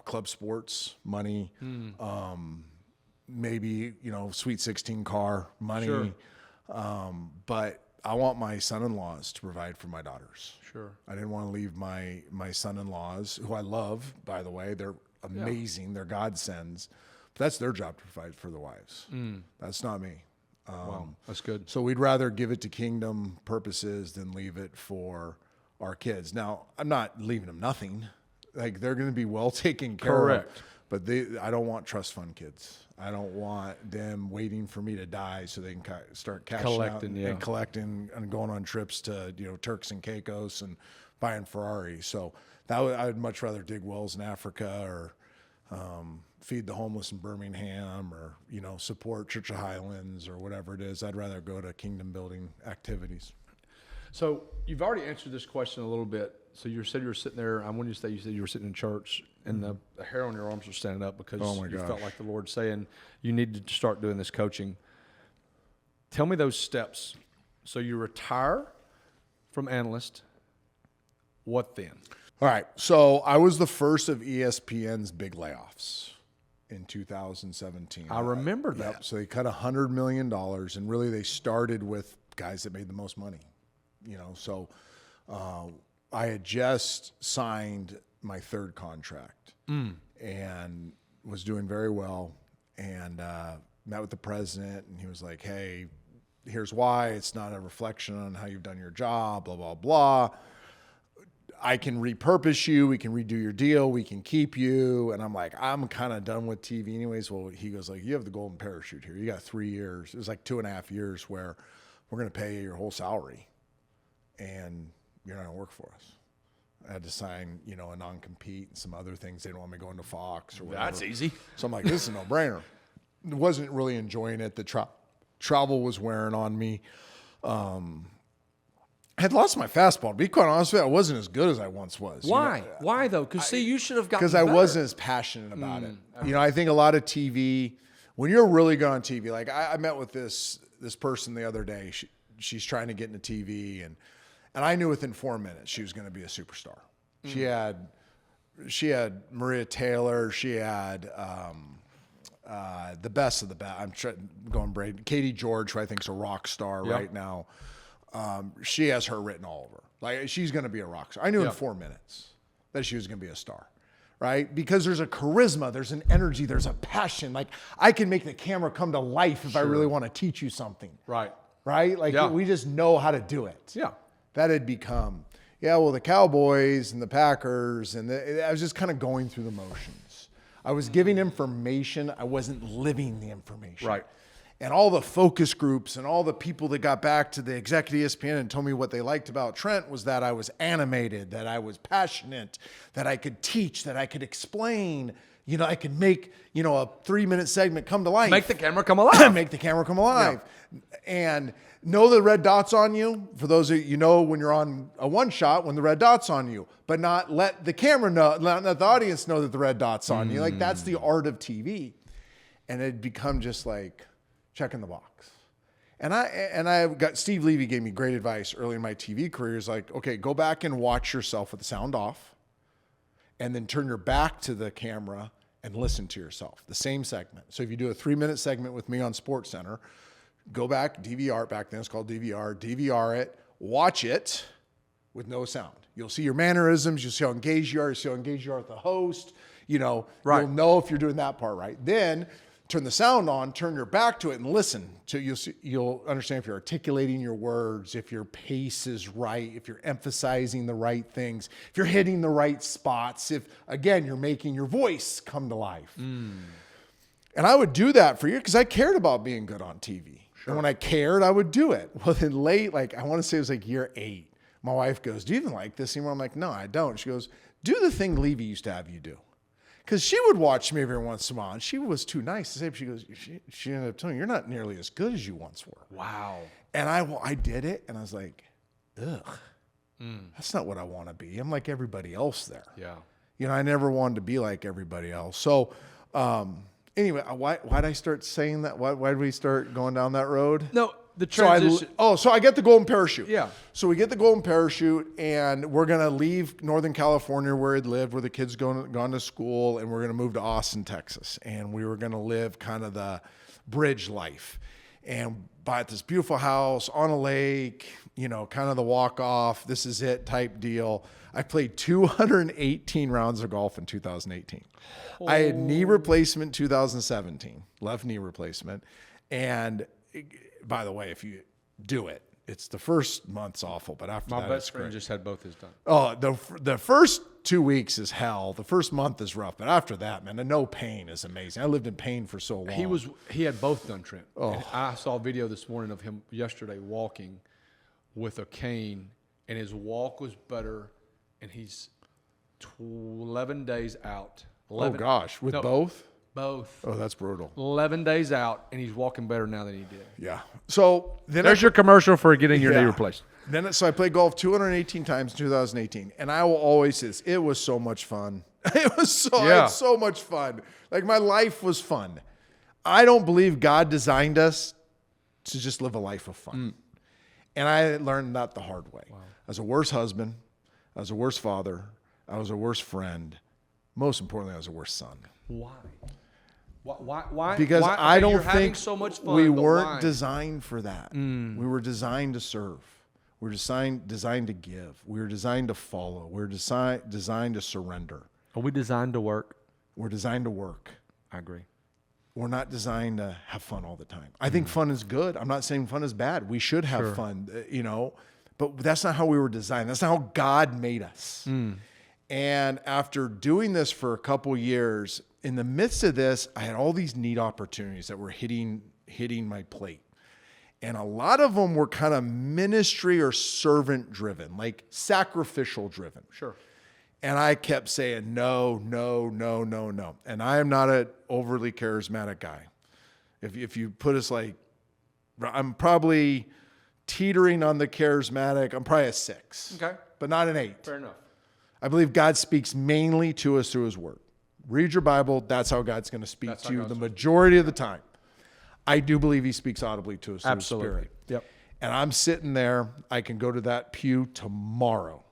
club sports money, maybe, Sweet 16 car money. Sure. But I want my son-in-laws to provide for my daughters. Sure. I didn't want to leave my son-in-laws, who I love, by the way. They're amazing. They're godsends. But that's their job to provide for the wives. That's not me. Wow, that's good. So we'd rather give it to kingdom purposes than leave it for our kids. Now, I'm not leaving them nothing. Like, they're going to be well taken care Correct. of. But I don't want trust fund kids. I don't want them waiting for me to die so they can start cashing Collecting, out and collecting and going on trips to Turks and Caicos and buying Ferraris. So I would much rather dig wells in Africa or feed the homeless in Birmingham or support Church of Highlands or whatever it is. I'd rather go to kingdom building activities. So you've already answered this question a little bit. So you said you were sitting there. I wanted you to say you said you were sitting in church and the hair on your arms were standing up because you felt like the Lord saying you need to start doing this coaching. Tell me those steps. So you retire from analyst. What then? All right. So I was the first of ESPN's big layoffs in 2017. I remember that. Yep. So they cut $100 million, and really they started with guys that made the most money. So I had just signed my 3rd contract and was doing very well, and met with the president, and he was like, hey, here's why. It's not a reflection on how you've done your job, blah, blah, blah. I can repurpose you. We can redo your deal. We can keep you. And I'm like, I'm kind of done with TV anyways. Well, he goes like, you have the golden parachute here. You got 3 years. It was like 2.5 years where we're going to pay you your whole salary and you're not going to work for us. I had to sign, a non-compete and some other things. They didn't want me going to Fox or whatever. That's easy. So I'm like, this is a no-brainer. Wasn't really enjoying it. The travel was wearing on me. I had lost my fastball. To be quite honest with you, I wasn't as good as I once was. Why? Why though? Because you should have gotten because I wasn't as passionate about it. I think a lot of TV, when you're really good on TV, like I met with this person the other day. She's trying to get into TV, and And I knew within 4 minutes she was going to be a superstar. She had Maria Taylor. She had the best of the best. I'm going Brady. Katie George, who I think is a rock star right now. She has her written all over. Like, she's going to be a rock star. I knew in 4 minutes that she was going to be a star, right? Because there's a charisma, there's an energy, there's a passion. Like, I can make the camera come to life if I really want to teach you something. Right. Right? Like, we just know how to do it. Yeah. That had become, the Cowboys and the Packers, and I was just kind of going through the motions. I was giving information. I wasn't living the information. Right. And all the focus groups and all the people that got back to the executive ESPN and told me what they liked about Trent was that I was animated, that I was passionate, that I could teach, that I could explain. I could make, a 3-minute segment come to life. Make the camera come alive. Make the camera come alive. Yeah. And know the red dots on you. For those of you when you're on a one shot, when the red dot's on you, but not let the camera know, not let the audience know that the red dot's on you. Like, that's the art of TV. And it'd become just like checking the box. And I got, Steve Levy gave me great advice early in my TV career. He's like, okay, go back and watch yourself with the sound off, and then turn your back to the camera and listen to yourself. The same segment. So if you do a 3-minute segment with me on SportsCenter, go back, DVR it, back then it's called DVR it, watch it with no sound. You'll see your mannerisms, you'll see how engaged you are, you'll see how engaged you are with the host, You'll know if you're doing that part right. Then turn the sound on, turn your back to it and listen. So you'll understand if you're articulating your words, if your pace is right, if you're emphasizing the right things, if you're hitting the right spots, if, again, you're making your voice come to life. And I would do that for you because I cared about being good on TV. Sure. And when I cared, I would do it. Well, then late, I want to say it was year 8, my wife goes, do you even like this anymore? I'm like, no, I don't. She goes, do the thing Levy used to have you do. Because she would watch me every once in a while, and she was too nice to say. She goes, she ended up telling me, you're not nearly as good as you once were. Wow. And I did it, and I was like, ugh, that's not what I want to be. I'm like everybody else there. Yeah. I never wanted to be like everybody else. So anyway, why'd I start saying that? Why did we start going down that road? No, the transition. So I get the golden parachute. Yeah. So we get the golden parachute, and we're going to leave Northern California where I'd lived, where the kids gone to school, and we're going to move to Austin, Texas. And we were going to live kind of the bridge life and buy this beautiful house on a lake, kind of the walk off, this is it type deal. I played 218 rounds of golf in 2018. Oh. I had knee replacement 2017, left knee replacement. And by the way, if you do it, it's the first month's awful, but after that, my best friend just had both his done. Oh, the first 2 weeks is hell. The first month is rough, but after that, man, the no pain is amazing. I lived in pain for so long. He had both done, Trent. Oh. And I saw a video this morning of him yesterday walking with a cane, and his walk was better, and he's 11 days out. 11, oh gosh, with both? Both. Oh, that's brutal. 11 days out, and he's walking better now than he did. Yeah. So then there's your commercial for getting your knee replaced. So I played golf 218 times in 2018, and I will always say this, it was so much fun. It was so much fun. My life was fun. I don't believe God designed us to just live a life of fun. And I learned that the hard way. Wow. I was a worse husband. I was a worse father. I was a worse friend. Most importantly, I was a worse son. Why? Why? Because I don't think so much fun, we weren't designed for that. We were designed to serve. We were designed to give. We were designed to follow. We were designed to surrender. Are we designed to work? We're designed to work. I agree. We're not designed to have fun all the time. I think fun is good. I'm not saying fun is bad. We should have fun, but that's not how we were designed. That's not how God made us. And after doing this for a couple years, in the midst of this, I had all these neat opportunities that were hitting my plate. And a lot of them were kind of ministry or servant driven, like sacrificial driven. Sure. And I kept saying, no. And I am not an overly charismatic guy. If you put us I'm probably teetering on the charismatic. I'm probably a 6. Okay. But not an 8. Fair enough. I believe God speaks mainly to us through his word. Read your Bible. That's how God's going to speak to you the majority of the time. I do believe he speaks audibly to us through his spirit. Yep. And I'm sitting there. I can go to that pew tomorrow.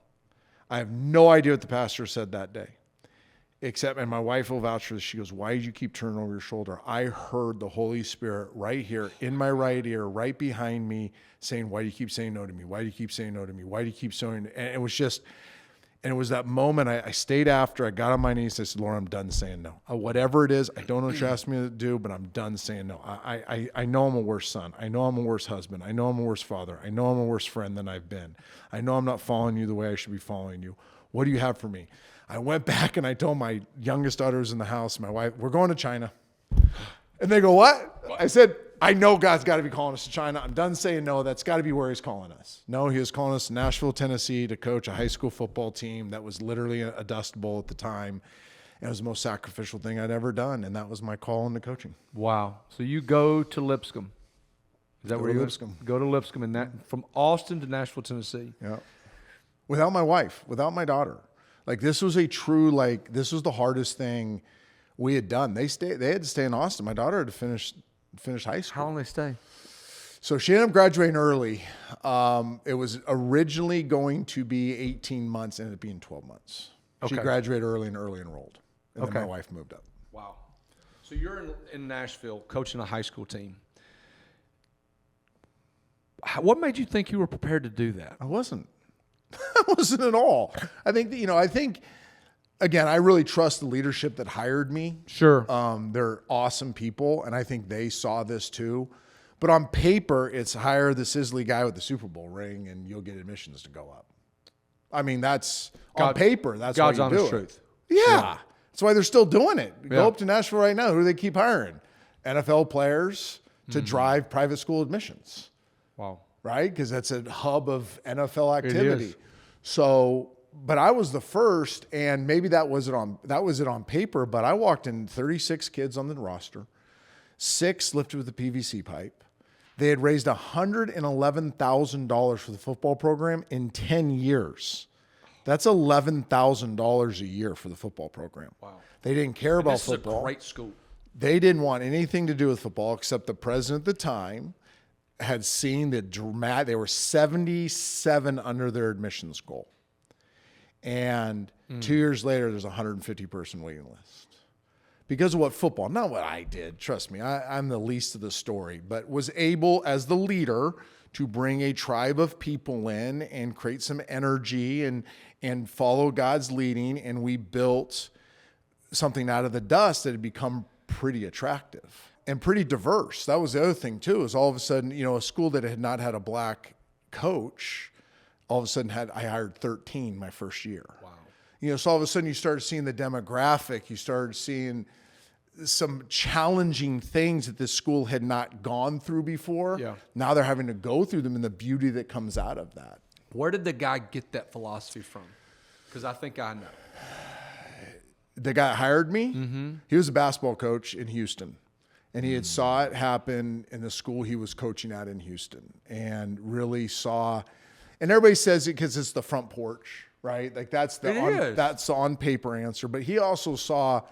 I have no idea what the pastor said that day. Except, and my wife will vouch for this. She goes, why did you keep turning over your shoulder? I heard the Holy Spirit right here in my right ear, right behind me, saying, why do you keep saying no to me? Why do you keep saying no to me? Why do you keep saying? And it was just, and it was that moment I stayed after. I got on my knees. I said, Lord, I'm done saying no. Whatever it is, I don't know what you asked me to do, but I'm done saying no. I know I'm a worse son. I know I'm a worse husband. I know I'm a worse father. I know I'm a worse friend than I've been. I know I'm not following you the way I should be following you. What do you have for me? I went back and I told my youngest daughter who's in the house, my wife, we're going to China. And they go, what? I said, I know God's got to be calling us to China. I'm done saying no. That's got to be where he's calling us. No, he was calling us to Nashville, Tennessee to coach a high school football team that was literally a dust bowl at the time. And it was the most sacrificial thing I'd ever done. And that was my call into coaching. Wow. So you go to Lipscomb. Is that where you Lipscomb? Go to Lipscomb, and that from Austin to Nashville, Tennessee. Yeah. Without my wife, without my daughter. Like this was a true, like this was the hardest thing we had done. They had to stay in Austin. My daughter had to finish high school. How long did they stay? So she ended up graduating early. It was originally going to be 18 months, ended up being 12 months. She graduated early and early enrolled. And then my wife moved up. Wow. So you're in Nashville coaching a high school team. What made you think you were prepared to do that? I wasn't. I wasn't at all. I think that, again, I really trust the leadership that hired me. Sure. They're awesome people, and I think they saw this too. But on paper, it's hire the sizzly guy with the Super Bowl ring, and you'll get admissions to go up. I mean, that's on paper. That's God's why you do honest it. truth. Yeah. That's why they're still doing it. Go up to Nashville right now. Who do they keep hiring? NFL players to drive private school admissions. Wow. Right? Because that's a hub of NFL activity. It is. So, but I was the first, and maybe that was it on paper, but I walked in 36 kids on the roster, 6 lifted with a PVC pipe. They had raised $111,000 for the football program in 10 years. That's $11,000 a year for the football program. Wow. They didn't care about football. This is a great school. They didn't want anything to do with football, except the president at the time had seen the they were 77 under their admissions goal. And 2 years later, there's a 150-person waiting list. Because of what football, not what I did, trust me, I'm the least of the story, but was able, as the leader, to bring a tribe of people in and create some energy and follow God's leading, and we built something out of the dust that had become pretty attractive. And pretty diverse. That was the other thing too, is all of a sudden, a school that had not had a black coach, all of a sudden I hired 13 my first year. Wow. So all of a sudden you started seeing the demographic, you started seeing some challenging things that this school had not gone through before. Yeah. Now they're having to go through them, and the beauty that comes out of that. Where did the guy get that philosophy from? Because I think I know. The guy that hired me, he was a basketball coach in Houston. And he had saw it happen in the school he was coaching at in Houston, and really saw, and everybody says it because it's the front porch, right? Like that's the on paper answer. But he also saw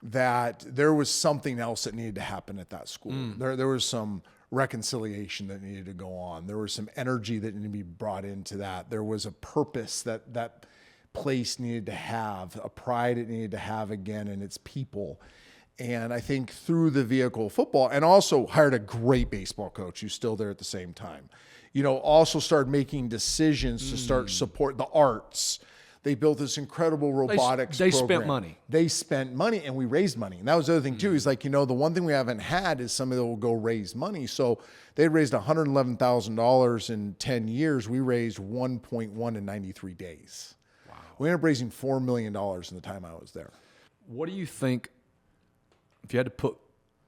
that there was something else that needed to happen at that school. There was some reconciliation that needed to go on. There was some energy that needed to be brought into that. There was a purpose that place needed to have, a pride it needed to have again in its people. And I think through the vehicle of football, and also hired a great baseball coach who's still there at the same time, also started making decisions to start support the arts. They built this incredible robotics program. They spent money. They spent money, and we raised money. And that was the other thing too. He's like, the one thing we haven't had is somebody that will go raise money. So they raised $111,000 in 10 years. We raised 1.1 in 93 days. Wow. We ended up raising $4 million in the time I was there. What do you think, if you had to put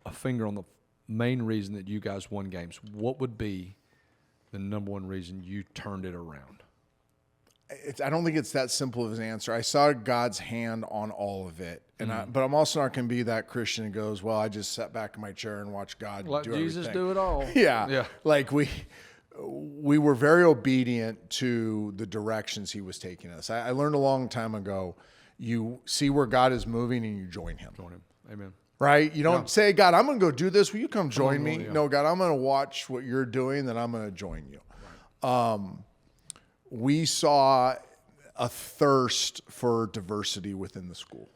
a finger on the main reason that you guys won games, what would be the number one reason you turned it around? I don't think it's that simple of an answer. I saw God's hand on all of it, but I'm also not going to be that Christian who goes, "Well, I just sat back in my chair and watched God let do Jesus everything." do it all. Yeah. Like we were very obedient to the directions He was taking us. I learned a long time ago: you see where God is moving and you join Him. Join Him. Amen. Right? You don't say, "God, I'm going to go do this. Will you come join me?" Yeah. No, God, I'm going to watch what you're doing, then I'm going to join you. we saw a thirst for diversity within the school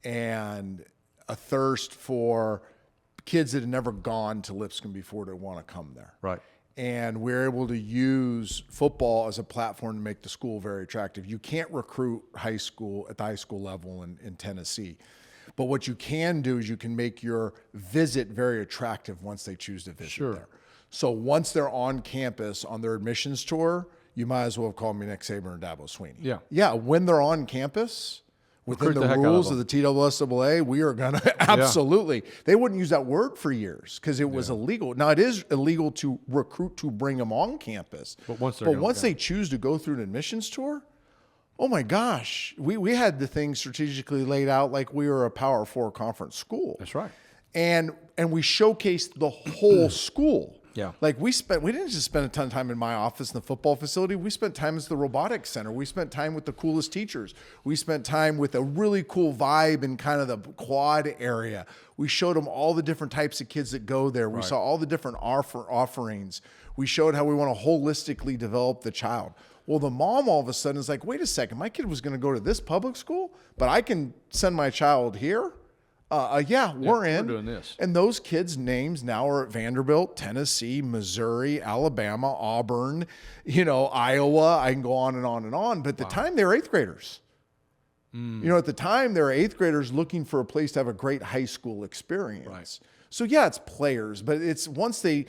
and a thirst for kids that had never gone to Lipscomb before to want to come there. Right. And we're able to use football as a platform to make the school very attractive. You can't recruit at the high school level in Tennessee. But what you can do is you can make your visit very attractive once they choose to visit there. So once they're on campus on their admissions tour, you might as well have called me Nick Saban or Dabo Sweeney. Yeah. Yeah, when they're on campus, within Recruit the rules of the TSSAA, we are going to absolutely. They wouldn't use that word for years because it was illegal. Now, it is illegal to recruit to bring them on campus. But once they choose to go through an admissions tour, oh my gosh, we had the thing strategically laid out like we were a Power 4 conference school. That's right. And we showcased the whole school. Yeah. Like we didn't just spend a ton of time in my office in the football facility. We spent time at the robotics center. We spent time with the coolest teachers. We spent time with a really cool vibe in kind of the quad area. We showed them all the different types of kids that go there. We saw all the different offerings. We showed how we want to holistically develop the child. Well, the mom all of a sudden is like, wait a second, my kid was going to go to this public school, but I can send my child here? We're doing this. And those kids' names now are at Vanderbilt, Tennessee, Missouri, Alabama, Auburn, Iowa. I can go on and on and on. But at the time, they were eighth graders. At the time, they were eighth graders looking for a place to have a great high school experience. Right. So, yeah, it's players, but it's once they,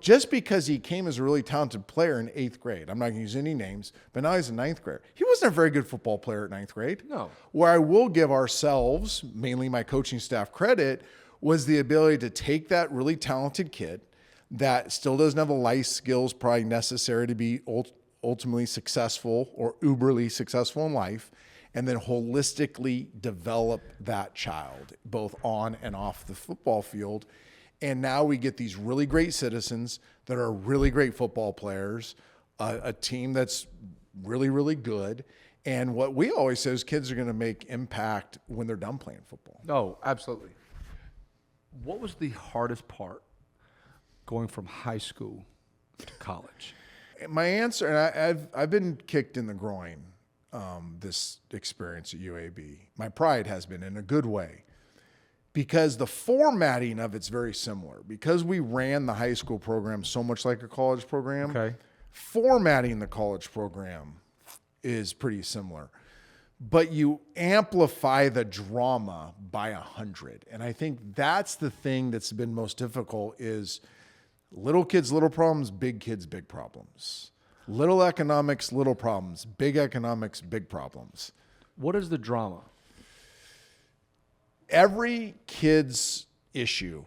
just because he came as a really talented player in eighth grade, I'm not going to use any names, but now he's a ninth grader. He wasn't a very good football player at ninth grade. No. Where I will give ourselves, mainly my coaching staff, credit was the ability to take that really talented kid that still doesn't have the life skills probably necessary to be ultimately successful or uberly successful in life, and then holistically develop that child, both on and off the football field. And now we get these really great citizens that are really great football players, a team that's really, really good. And what we always say is kids are going to make impact when they're done playing football. No, absolutely. What was the hardest part going from high school to college? My answer, and I've been kicked in the groin this experience at UAB. My pride has been in a good way because the formatting of it's very similar. Because we ran the high school program so much like a college program, formatting the college program is pretty similar. But you amplify the drama by 100. And I think that's the thing that's been most difficult is little kids, little problems, big kids, big problems. Little economics, little problems. Big economics, big problems. What is the drama? Every kid's issue,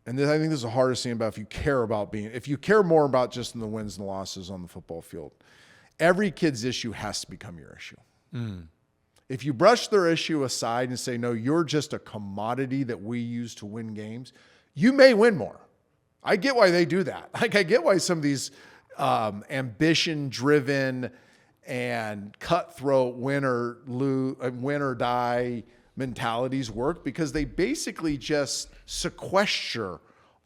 and I think this is the hardest thing about if you care more about just the wins and losses on the football field, every kid's issue has to become your issue. If you brush their issue aside and say, no, you're just a commodity that we use to win games, you may win more. I get why they do that. I get why some of these ambition-driven and cutthroat win or die mentalities work because they basically just sequester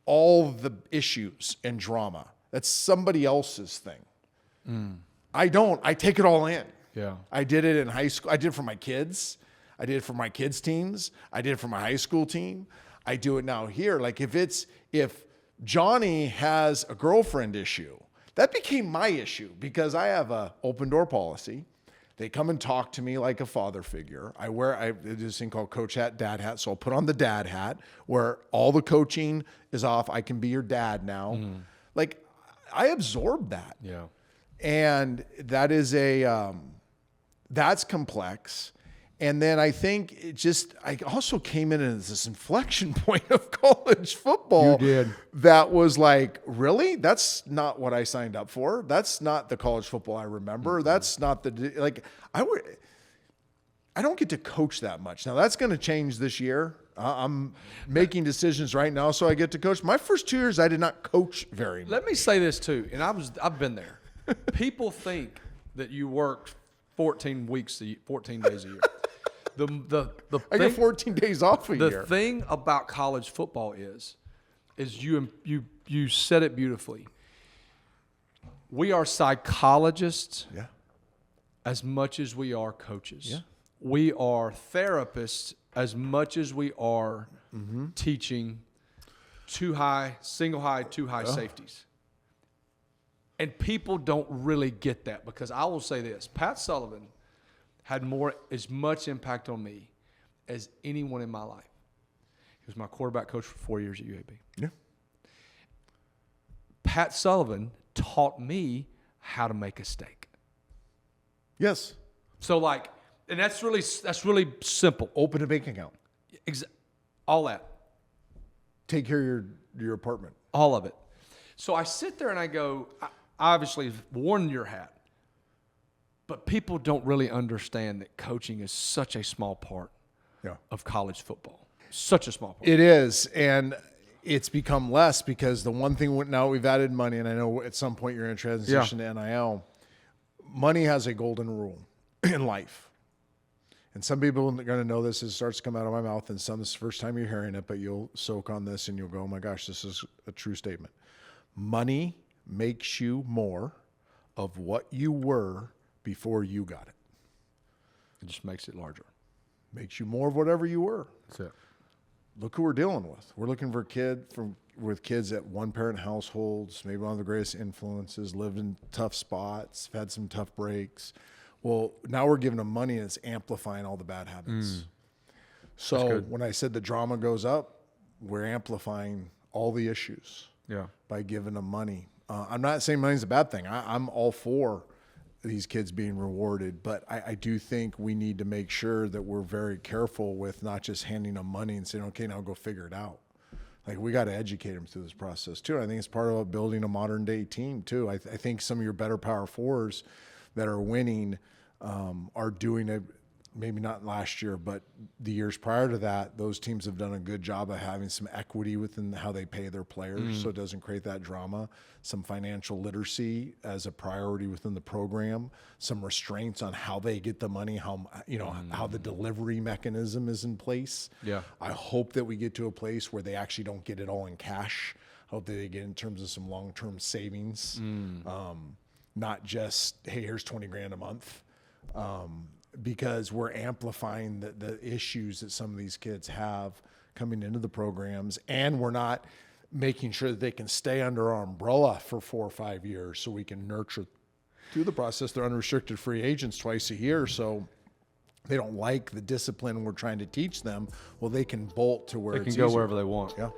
all the issues and drama. That's somebody else's thing. I don't. I take it all in. Yeah. I did it in high school. I did it for my kids. I did it for my kids' teams. I did it for my high school team. I do it now here. Like if Johnny has a girlfriend issue, that became my issue because I have a open door policy. They come and talk to me like a father figure. I do this thing called coach hat, dad hat. So I'll put on the dad hat where all the coaching is off. I can be your dad now. Like I absorbed that. Yeah. And that is that's complex. And then I think I also came in at this inflection point of college football. You did. That was like, really? That's not what I signed up for. That's not the college football I remember. That's not I don't get to coach that much. Now that's going to change this year. I'm making decisions right now, so I get to coach. My first 2 years, I did not coach very much. Let me say this too, and I've been there. People think that you work 14 days a year. I get 14 days off a year. The thing about college football is you said it beautifully. We are psychologists Yeah. as much as we are coaches. Yeah. We are therapists as much as we are teaching too high safeties. And people don't really get that, because I will say this. Pat Sullivan had as much impact on me as anyone in my life. He was my quarterback coach for 4 years at UAB. Yeah. Pat Sullivan taught me how to make a steak. Yes. So and that's really simple. Open a bank account. All that. Take care of your apartment. All of it. So I sit there and I go, I obviously worn your hat, but people don't really understand that coaching is such a small part of college football. Such a small part. It is, and it's become less because the one thing now we've added money, and I know at some point you're going to transition to NIL. Money has a golden rule in life. And some people are going to know this as it starts to come out of my mouth, and some this is the first time you're hearing it, but you'll soak on this and you'll go, oh my gosh, this is a true statement. Money makes you more of what you were before you got it. It just makes it larger. Makes you more of whatever you were. That's it. Look who we're dealing with. We're looking for with kids at one-parent households, maybe one of the greatest influences, lived in tough spots, had some tough breaks. Well, now we're giving them money, and it's amplifying all the bad habits. So when I said the drama goes up, we're amplifying all the issues by giving them money. I'm not saying money's a bad thing. I'm all for these kids being rewarded, but I do think we need to make sure that we're very careful with not just handing them money and saying, okay, now go figure it out. Like, we got to educate them through this process too. I think it's part of building a modern day team too. I think some of your better power fours that are winning are doing it. Maybe not last year, but the years prior to that, those teams have done a good job of having some equity within how they pay their players, so it doesn't create that drama. Some financial literacy as a priority within the program, some restraints on how they get the money, how the delivery mechanism is in place. Yeah, I hope that we get to a place where they actually don't get it all in cash. I hope that they get in terms of some long-term savings, not just, hey, here's $20,000 a month. Because we're amplifying the issues that some of these kids have coming into the programs, and we're not making sure that they can stay under our umbrella for 4 or 5 years so we can nurture through the process. They're unrestricted free agents twice a year, so they don't like the discipline we're trying to teach them. Well, they can bolt to where they can go wherever they want. Yeah.